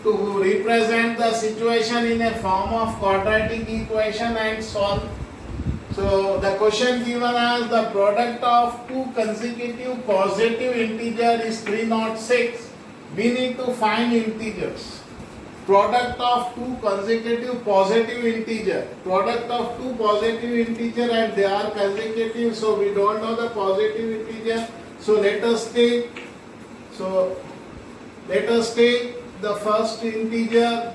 to represent the situation in a form of quadratic equation and solve. So the question given as the product of two consecutive positive integer is 306. We need to find integers. Product of two consecutive positive integer. Product of two positive integer and they are consecutive, so we don't know the positive integer. So let us take the first integer.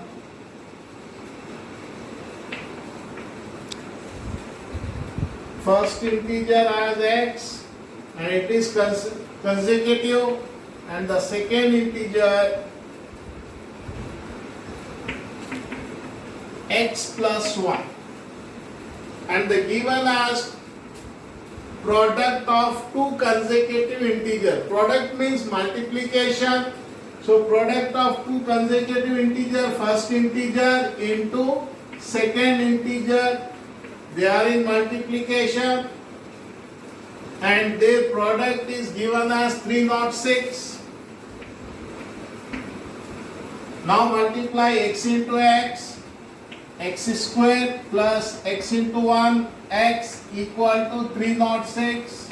First integer as x and it is consecutive, and the second integer x plus 1, and the given as product of two consecutive integer. Product means multiplication. So product of two consecutive integer, first integer into second integer, they are in multiplication and their product is given as 306. Now multiply x into x, x square plus x into 1, x equal to 306.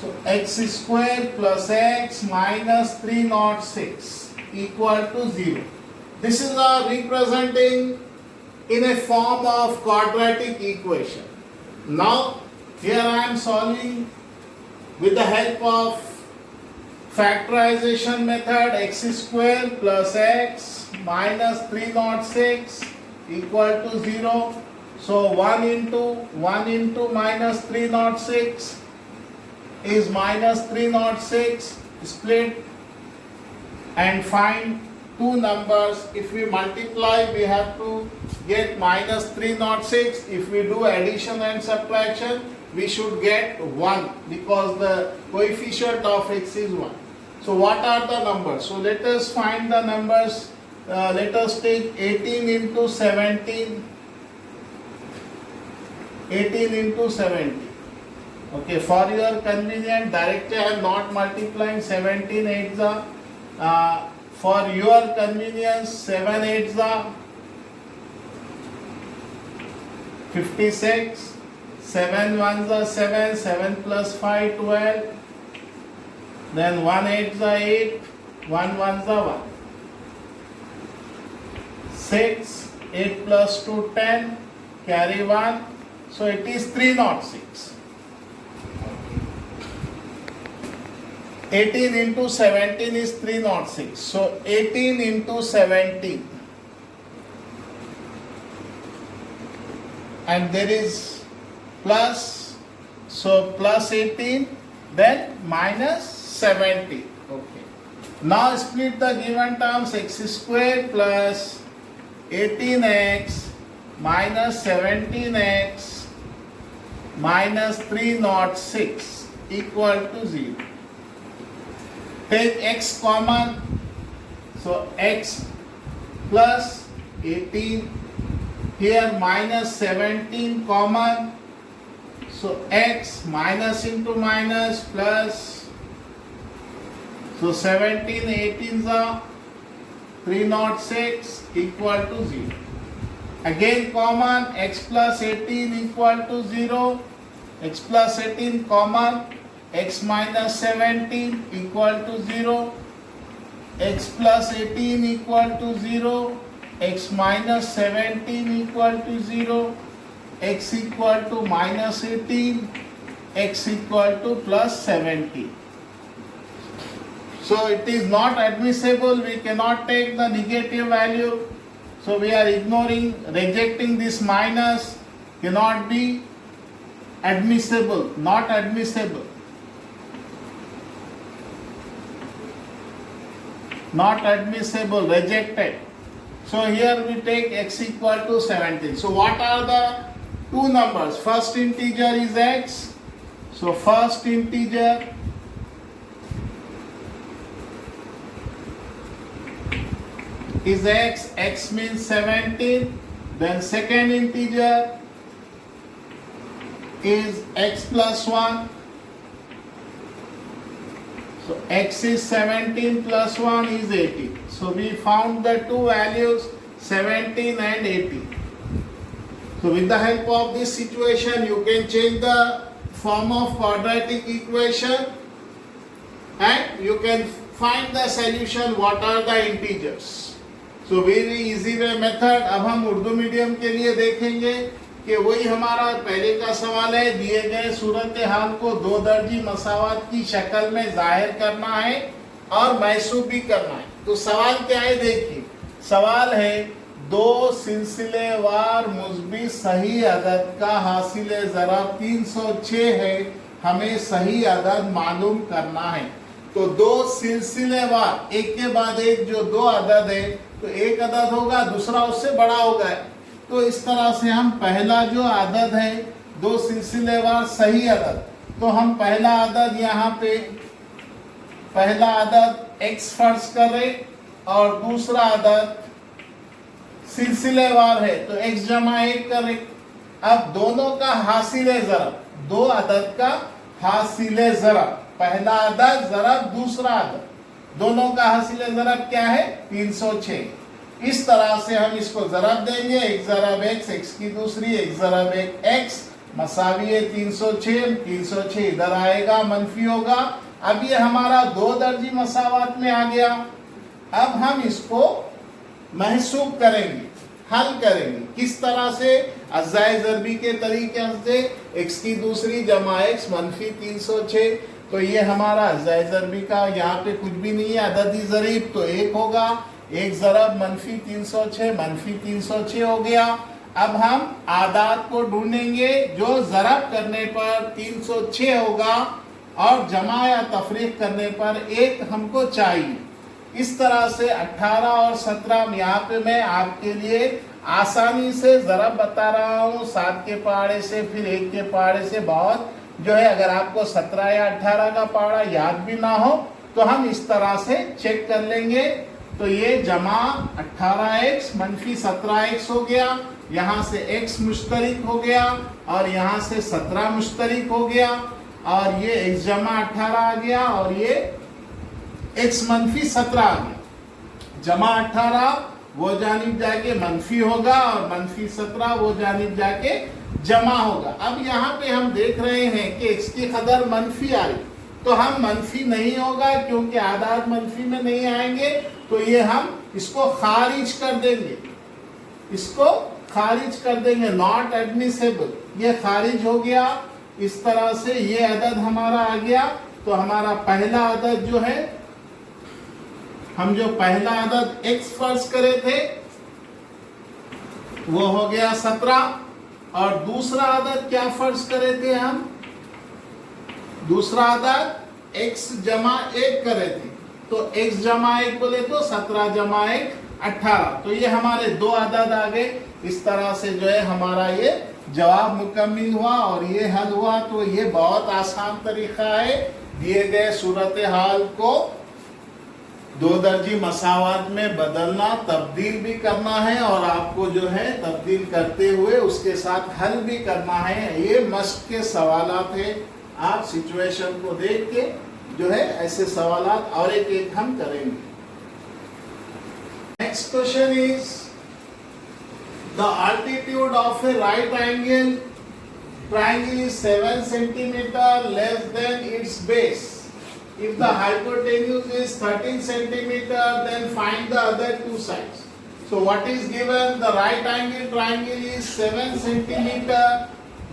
So x square plus x minus 306 equal to 0. This is representing in a form of quadratic equation. Now here I am solving with the help of factorization method. X square plus x minus 306 equal to 0. So 1 into minus 306 is minus 306. Split and find two numbers. If we multiply, we have to get minus 306. If we do addition and subtraction, we should get 1 because the coefficient of x is 1. So what are the numbers? So let us find the numbers. Let us take 18 into 17. 18 into 17. Okay, for your convenience, directly I am not multiplying 17 8s are. For your convenience, 7 8s are 56. 7 1s are 7. 7 plus 5 12. Then 1 8s are 8. 1 1s are 1. 6. 8 plus 2 10. Carry 1. So it is 306. 18 into 17 is 306. So 18 into 17. And there is plus. So plus 18, then minus 17. Okay. Now split the given terms. X square plus 18x minus 17x minus 306 equal to 0. Take x common. So x plus 18. Here minus 17 common. So x minus into minus plus. So 17 18s are 306 equal to 0. Again common, x plus 18 equal to 0. X plus 18 common. X minus 17 equal to 0. X plus 18 equal to 0. X minus 17 equal to 0. X equal to minus 18. X equal to plus 17. So it is not admissible. We cannot take the negative value. So we are ignoring, rejecting this minus. Cannot be admissible. Not admissible. Not admissible, rejected. So here we take x equal to 17. So what are the two numbers? First integer is x. So first integer is x. X means 17. Then second integer is x plus 1. So x is 17 plus 1 is 18. So we found the two values 17 and 18. So with the help of this situation you can change the form of quadratic equation and you can find the solution what are the integers. So very easy way method. अब हम Urdu medium के लिए देखेंगे कि वही हमारा पहले का सवाल है, दिए गए सूरत हाल को दो दर्जी मसावत की शक्ल में जाहिर करना है और महसूब भी करना है. तो सवाल क्या है देखिए, सवाल है दो सिलसिलेवार मुस्बी सही अदद का हासिल ज़रब 306 है, हमें सही अदद मालूम करना है. तो दो सिलसिलेवार एक के बाद एक जो दो अदद है तो एक अदद होगा दूसरा उससे बड़ा होगा. तो इस तरह से हम पहला जो अदद है दो सिलसिलेवार सही अदद, तो हम पहला अदद यहाँ पे पहला अदद x फर्ज करें और दूसरा अदद सिलसिलेवार है तो x जमा 1 करें. अब दोनों का हासिल ज़रब, दो अदद का हासिल ज़रब, पहला अदद ज़रब दूसरा अदद, दोनों का हासिल ज़रब क्या है 306. इस तरह से हम इसको ज़रब देंगे, एक ज़रब x की दूसरी एक ज़रब x मसावी है 306, 306 इधर आएगा मनफी होगा. अब ये हमारा दो दर्जी मसावत में आ गया. अब हम इसको महसूब करेंगे, हल करेंगे. किस तरह से? अज़ाए ज़रबी के तरीके से x की दूसरी जमा x मनफी 306. तो ये हमारा अज़ाए ज़रबी का यहाँ पे कुछ भी नहीं है, अददी ज़रीब तो एक होगा, एक ज़रब मनफी 306 मनफी 306 हो गया. अब हम आदात को ढूंढेंगे जो ज़रब करने पर 306 होगा और जमा या तफरीक करने पर एक हमको चाहिए. इस तरह से 18 और 17 यहाँ पे मैं आपके लिए आसानी से ज़रब बता रहा हूँ, 7 के पहाड़े से फिर 1 के पहाड़े से. बहुत जो है अगर आपको 17 या 18 का पहाड़ा याद भी ना हो तो हम इस तरह से चेक कर लेंगे. तो ये जमा 18x मनफी 17x हो गया, यहाँ से x मुश्तरिक हो गया और यहाँ से 17 मुश्तरिक हो गया और ये x जमा 18 आ गया और ये x मनफी 17 आ गया. जमा 18 वो जानिब जाके मनफी होगा और मनफी 17 वो जानिब जाके जमा होगा. अब यहाँ पे हम देख रहे हैं कि x की कदर मनफी आ रही, तो हम मनफी नहीं होगा क्योंकि आदात मनफी में नहीं आएंगे, तो ये हम इसको खारिज कर देंगे, इसको खारिज कर देंगे, नॉट एडमिसेबल, ये खारिज हो गया. इस तरह से ये अदद हमारा आ गया. तो हमारा पहला अदद जो है, हम जो पहला अदद x फर्ज करे थे वो हो गया 17 और दूसरा अदद क्या फर्ज करे थे हम, दूसरा अदद x जमा 1 करे थे. तो x जमा 1 बोले तो 17 जमा 1 18. तो ये हमारे दो अदद आ गए. इस तरह से जो है हमारा ये जवाब मुकम्मिल हुआ और ये हल हुआ. तो ये बहुत आसान तरीका है दिए गए सूरत हाल को दो दर्जी मसावत में बदलना, तब्दील भी करना है और आपको जो है तब्दील करते हुए उसके साथ हल भी करना है. ये मश्क के सवालात है, आप सिचुएशन को देख के जो है ऐसे सवालात और एक एक हम करेंगे. Next question is the altitude of a right angle triangle is 7 centimeter less than its base. If the hypotenuse is 13 centimeter, then find the other two sides. So what is given? The right angle triangle is 7 centimeter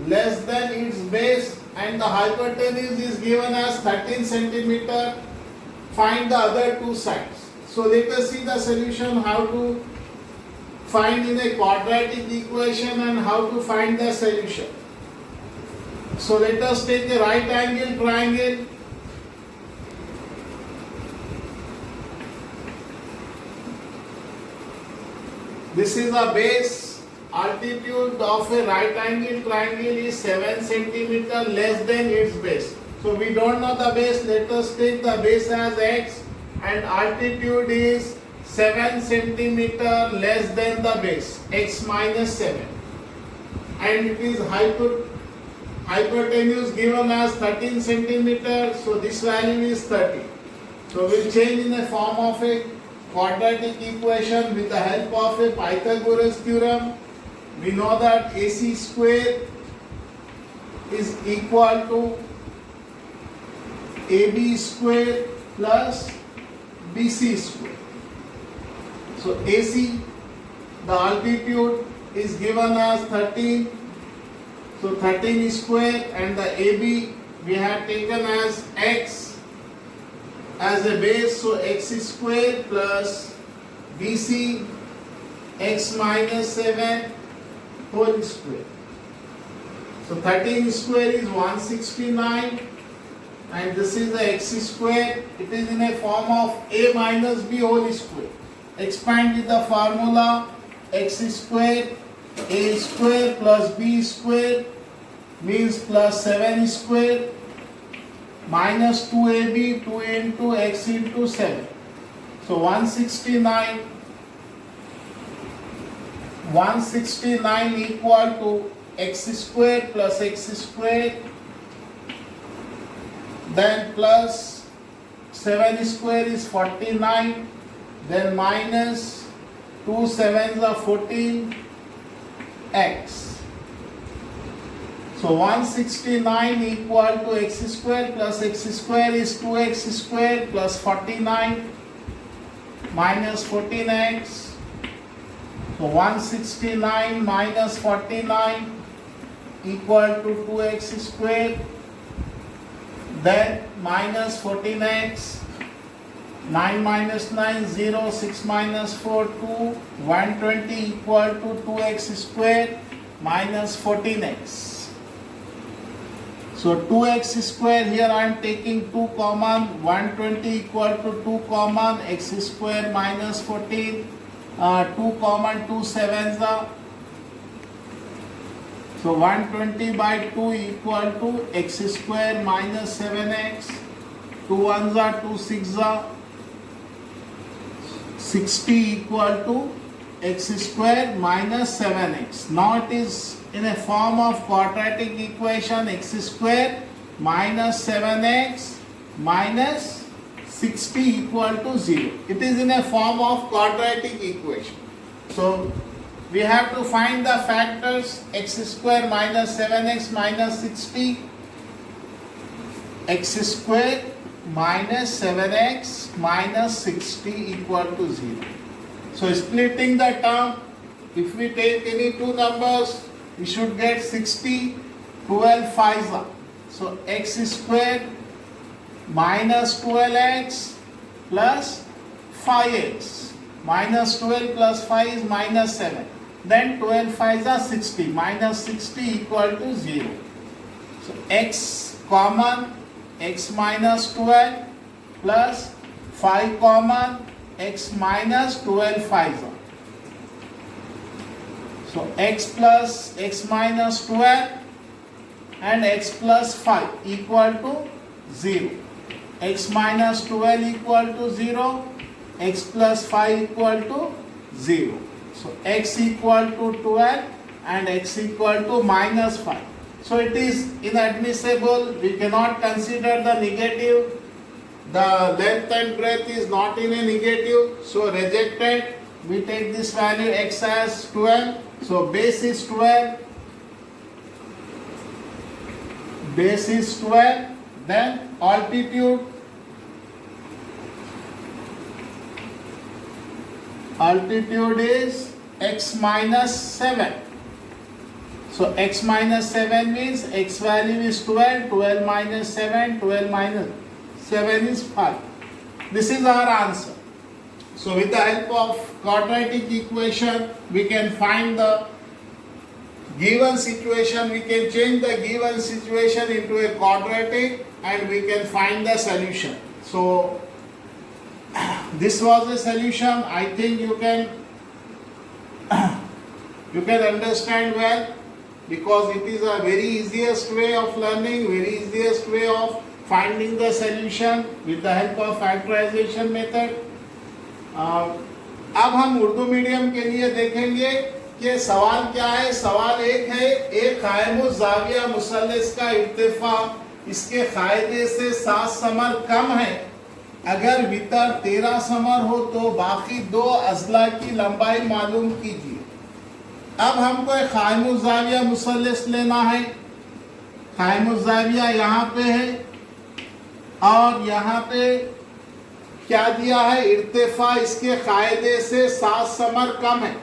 less than its base and the hypotenuse is given as 13 centimeter. Find the other two sides. So let us see the solution, how to find in a quadratic equation and how to find the solution. So let us take a right angle triangle. This is a base. Altitude of a right angle triangle is 7 centimeter less than its base. So we don't know the base. Let us take the base as x and altitude is 7 centimeter less than the base, x minus 7. And it is hypotenuse given as 13 centimeter. So this value is 30. So we'll change in the form of a quadratic equation with the help of a Pythagoras theorem. We know that AC square is equal to AB square plus BC square. So AC, the altitude is given as 13. So 13 square, and the AB we have taken as x as a base. So x square plus BC x minus 7 whole square. So 13 square is 169, and this is the x square. It is in a form of a minus b whole square. Expand with the formula x square a square plus b square means plus 7 square minus 2ab 2 into x into 7. So 169 equal to x square plus x square, then plus 7 square is 49, then minus 2 sevens are 14 x. So 169 equal to x square plus x square is 2x square plus 49 minus 14x. So 169 minus 49 equal to 2x square, then minus 14x, 9 minus 9 0, 6 minus 4 2, 120 equal to 2x square minus 14x. So 2x square, here I am taking 2 common, 120 equal to 2 common, x square minus 14, 2 common, 2 sevens are. So 120 by 2 equal to x square minus 7x, 2 ones are 2 six are, 60 equal to x square minus 7x. Now it is in a form of quadratic equation x square minus 7x minus 60 equal to 0. It is in a form of quadratic equation. So we have to find the factors x square minus 7x minus 60, x square minus 7x minus 60 equal to 0. So splitting the term, if we take any two numbers, we should get 60, 12 5s are. So x square minus 12x plus 5x. Minus 12 plus 5 is minus 7. Then 12 5s are 60. Minus 60 equal to 0. So x common, x minus 12 plus 5 common, x minus 12 5s are. So x plus x minus 12 and x plus 5 equal to 0. X minus 12 equal to 0, x plus 5 equal to 0. So x equal to 12 and x equal to minus 5. So it is inadmissible. We cannot consider the negative. The length and breadth is not in a negative. So rejected. We take this value x as 12. So base is 12. Base is 12. Then altitude. Altitude is x minus 7. So x minus 7 means x value is 12. 12 minus 7. 12 minus 7 is 5. This is our answer. So with the help of quadratic equation, we can find the given situation. We can change the given situation into a quadratic and we can find the solution. So this was the solution. I think you can understand well, because it is a very easiest way of learning, very easiest way of finding the solution with the help of factorization method. अब हम Urdu medium के लिए देखेंगे कि सवाल क्या है. सवाल एक है, एक कायमुज़ ज़ाविया मुसल्लस का इर्तिफा इसके कायदे से 7 समर कम है अगर वितर 13 समर हो तो बाकी दो अजला की लंबाई मालूम कीजिए। अब हमको एक कायमुज़ाविया मुसल्लस लेना है। कायमुज़ाविया यहाँ पे है और यहाँ पे क्या दिया है, इर्तिफा इसके कायदे से 7 समर कम है,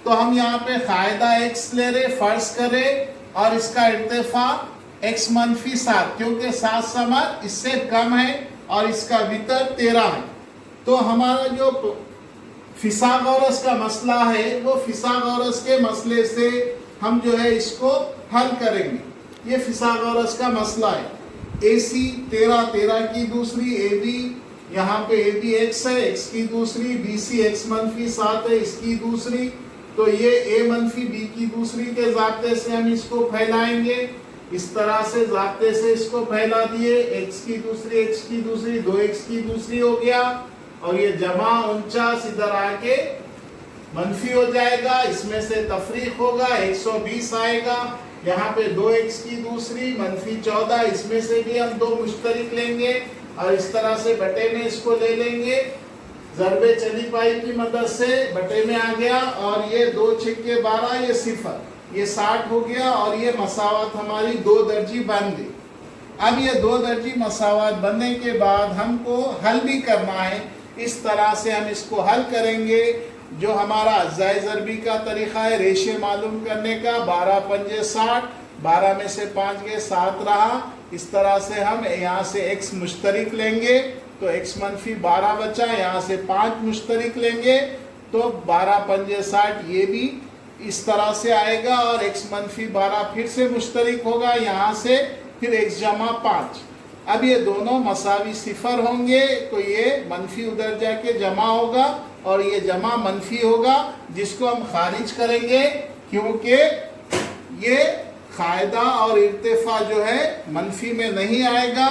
तो हम यहाँ पे कायदा x ले रहे, फर्ज करें और इसका इर्तिफा x मनफी 7, क्योंकि 7 समर इससे कम है और इसका वितर 13 है। तो हमारा जो फिसागोरस का मसला है वो फिसागोरस के मसले से हम जो है इसको हल करेंगे। ये फिसागोरस का मसला है। AC 13 की दूसरी, AB यहाँ पे AB x है, x की दूसरी, BC x मनफी 7 है, इसकी दूसरी, तो ये A मनफी B की दूसरी के ज़ाब्ते से हम इसको फैलाएंगे। इस तरह से ज़ाब्ते से इसको फैला दिए, x की दूसरी 2x की दूसरी हो गया और ये जमा 49 इधर आके मनफी हो जाएगा। इसमें से तफरीक होगा, 120 आएगा। यहाँ पे 2x की दूसरी मनफी 14, इसमें से भी हम 2 मुश्तरिक लेंगे और इस तरह से बटे में इसको ले लेंगे। ज़रबे चली पाई की मदद से बटे में आ गया और ये 2 छिक्के 12, ये 0, ये 60 हो गया और ये मसावत हमारी 2 दर्जी बन गई। अब ये 2 दर्जी मसावत बनने के बाद हमको हल भी करना है। इस तरह से हम इसको हल करेंगे। जो हमारा अज्जाए ज़रबी का तरीक़ा है रेशे मालूम करने का, 12 पंजे 60, 12 में से 5 गए 7 रहा। इस तरह से हम यहाँ से x मुश्तरिक लेंगे तो x मनफी 12 बचा, यहाँ से 5 मुश्तरिक लेंगे तो 12 पंजे 60, ये भी इस तरह से आएगा और x मनफी 12 फिर से मुश्तरिक होगा, यहाँ से फिर x जमा 5। अब ये दोनों मसावी 0 होंगे तो ये मनफी उधर जाके जमा होगा और ये जमा मनफी होगा, जिसको हम खारिज करेंगे क्योंकि ये कायदा और इर्तिफा जो है मनफी में नहीं आएगा,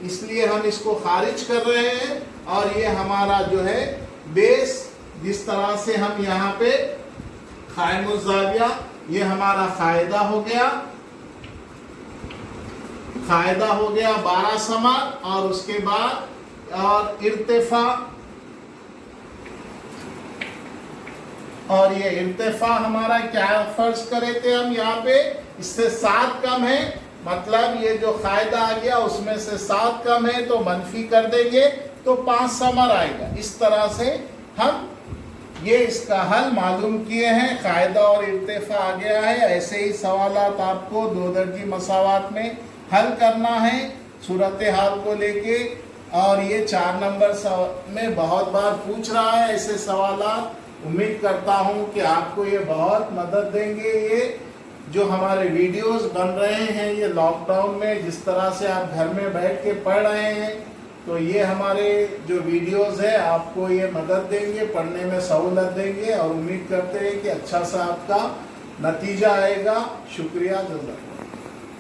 इसलिए हम इसको खारिज कर रहे हैं। और ये हमारा जो है बेस, जिस तरह से हम यहाँ पे कायमुज़ाविया, ये हमारा कायदा हो गया, 12 समर और उसके बाद और इर्तिफा, और ये इर्तिफा हमारा क्या फर्ज करे थे हम यहाँ पे, इससे 7 कम है, मतलब ये जो कायदा आ गया उसमें से 7 कम है तो मनफी कर देंगे तो 5 समर आएगा। इस तरह से हम ये इसका हल मालूम किए हैं। कायदा और इर्तिफा आ गया है। ऐसे ही सवालात आपको 2 दर्जी मसावात में हल करना है सूरत हाल को लेके, और ये 4 नंबर में बहुत बार पूछ रहा है ऐसे सवालात। उम्मीद करता हूँ कि आपको ये बहुत मदद देंगे। ये जो हमारे वीडियोस बन रहे हैं ये लॉकडाउन में, जिस तरह से आप घर में बैठ के पढ़ रहे हैं, तो ये हमारे जो वीडियोस है आपको ये मदद देंगे, पढ़ने में सहूलत देंगे और उम्मीद करते हैं कि अच्छा सा आपका नतीजा आएगा। शुक्रिया जज़ाक।